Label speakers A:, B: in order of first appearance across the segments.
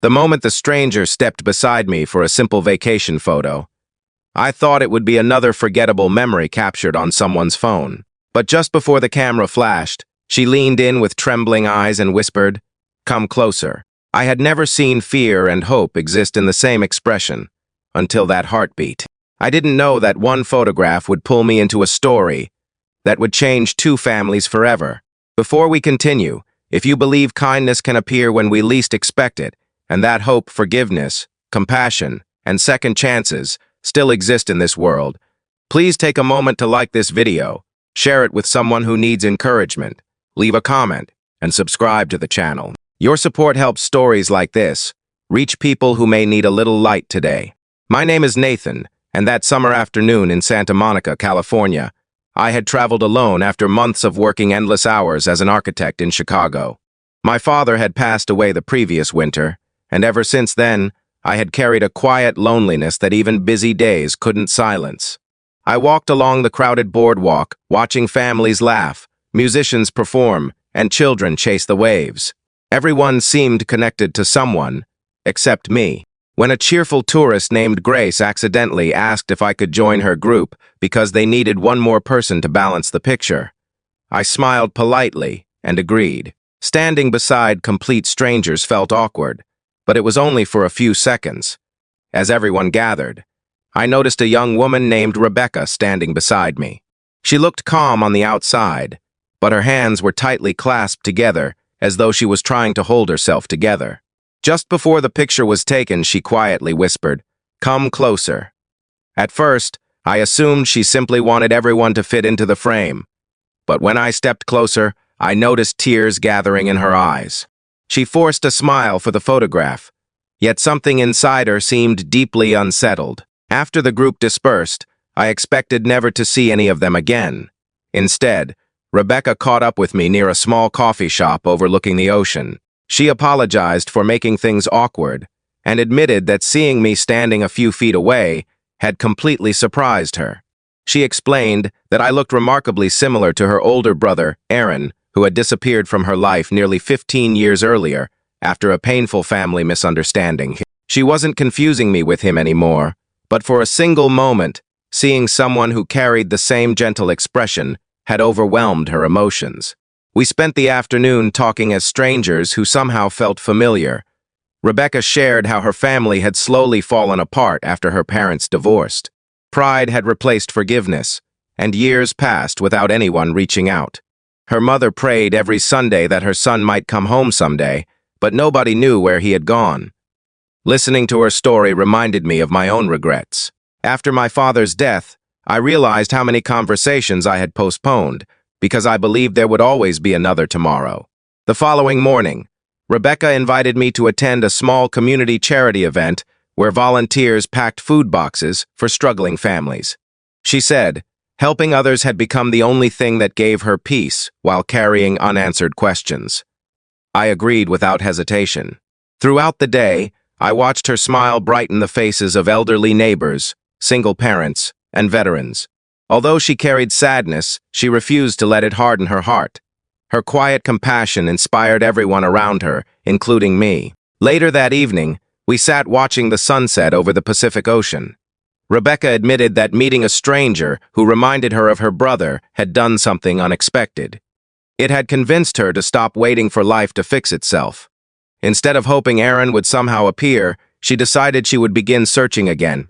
A: The moment the stranger stepped beside me for a simple vacation photo, I thought it would be another forgettable memory captured on someone's phone. But just before the camera flashed, she leaned in with trembling eyes and whispered, "Come closer." I had never seen fear and hope exist in the same expression until that heartbeat. I didn't know that one photograph would pull me into a story that would change two families forever. Before we continue, if you believe kindness can appear when we least expect it, and that hope, forgiveness, compassion, and second chances still exist in this world, please take a moment to like this video, share it with someone who needs encouragement, leave a comment, and subscribe to the channel. Your support helps stories like this reach people who may need a little light today. My name is Nathan, and that summer afternoon in Santa Monica, California, I had traveled alone after months of working endless hours as an architect in Chicago. My father had passed away the previous winter, and ever since then, I had carried a quiet loneliness that even busy days couldn't silence. I walked along the crowded boardwalk, watching families laugh, musicians perform, and children chase the waves. Everyone seemed connected to someone, except me. When a cheerful tourist named Grace accidentally asked if I could join her group because they needed one more person to balance the picture, I smiled politely and agreed. Standing beside complete strangers felt awkward, but it was only for a few seconds. As everyone gathered, I noticed a young woman named Rebecca standing beside me. She looked calm on the outside, but her hands were tightly clasped together as though she was trying to hold herself together. Just before the picture was taken, she quietly whispered, "Come closer." At first, I assumed she simply wanted everyone to fit into the frame, but when I stepped closer, I noticed tears gathering in her eyes. She forced a smile for the photograph, yet something inside her seemed deeply unsettled. After the group dispersed, I expected never to see any of them again. Instead, Rebecca caught up with me near a small coffee shop overlooking the ocean. She apologized for making things awkward and admitted that seeing me standing a few feet away had completely surprised her. She explained that I looked remarkably similar to her older brother, Aaron, who had disappeared from her life nearly 15 years earlier after a painful family misunderstanding. She wasn't confusing me with him anymore, but for a single moment, seeing someone who carried the same gentle expression had overwhelmed her emotions. We spent the afternoon talking as strangers who somehow felt familiar. Rebecca shared how her family had slowly fallen apart after her parents divorced. Pride had replaced forgiveness, and years passed without anyone reaching out. Her mother prayed every Sunday that her son might come home someday, but nobody knew where he had gone. Listening to her story reminded me of my own regrets. After my father's death, I realized how many conversations I had postponed, because I believed there would always be another tomorrow. The following morning, Rebecca invited me to attend a small community charity event where volunteers packed food boxes for struggling families. She said, helping others had become the only thing that gave her peace while carrying unanswered questions. I agreed without hesitation. Throughout the day, I watched her smile brighten the faces of elderly neighbors, single parents, and veterans. Although she carried sadness, she refused to let it harden her heart. Her quiet compassion inspired everyone around her, including me. Later that evening, we sat watching the sunset over the Pacific Ocean. Rebecca admitted that meeting a stranger who reminded her of her brother had done something unexpected. It had convinced her to stop waiting for life to fix itself. Instead of hoping Aaron would somehow appear, she decided she would begin searching again,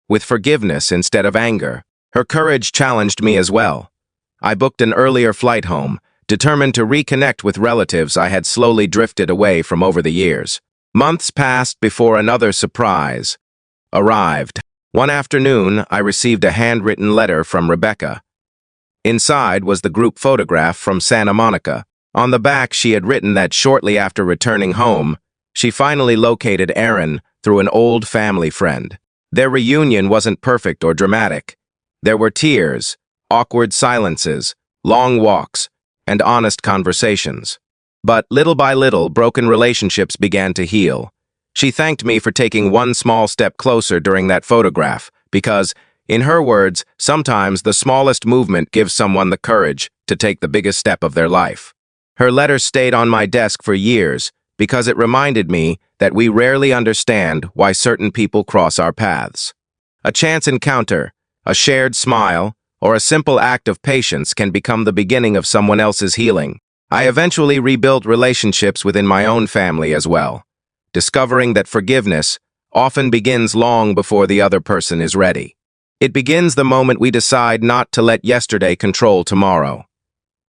A: with forgiveness instead of anger. Her courage challenged me as well. I booked an earlier flight home, determined to reconnect with relatives I had slowly drifted away from over the years. Months passed before another surprise arrived. One afternoon, I received a handwritten letter from Rebecca. Inside was the group photograph from Santa Monica. On the back, she had written that shortly after returning home, she finally located Aaron through an old family friend. Their reunion wasn't perfect or dramatic. There were tears, awkward silences, long walks, and honest conversations. But little by little, broken relationships began to heal. She thanked me for taking one small step closer during that photograph, because, in her words, sometimes the smallest movement gives someone the courage to take the biggest step of their life. Her letter stayed on my desk for years because it reminded me that we rarely understand why certain people cross our paths. A chance encounter, a shared smile, or a simple act of patience can become the beginning of someone else's healing. I eventually rebuilt relationships within my own family as well, discovering that forgiveness often begins long before the other person is ready. It begins the moment we decide not to let yesterday control tomorrow.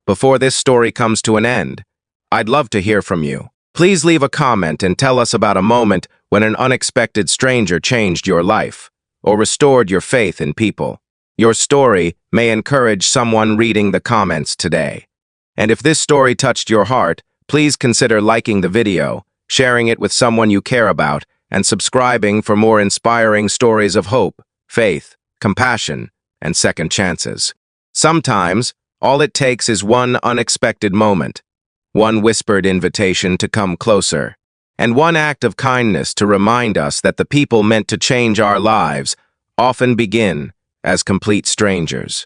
A: Before this story comes to an end, I'd love to hear from you. Please leave a comment and tell us about a moment when an unexpected stranger changed your life or restored your faith in people. Your story may encourage someone reading the comments today. And if this story touched your heart, please consider liking the video, sharing it with someone you care about, and subscribing for more inspiring stories of hope, faith, compassion, and second chances. Sometimes, all it takes is one unexpected moment, one whispered invitation to come closer, and one act of kindness to remind us that the people meant to change our lives often begin as complete strangers.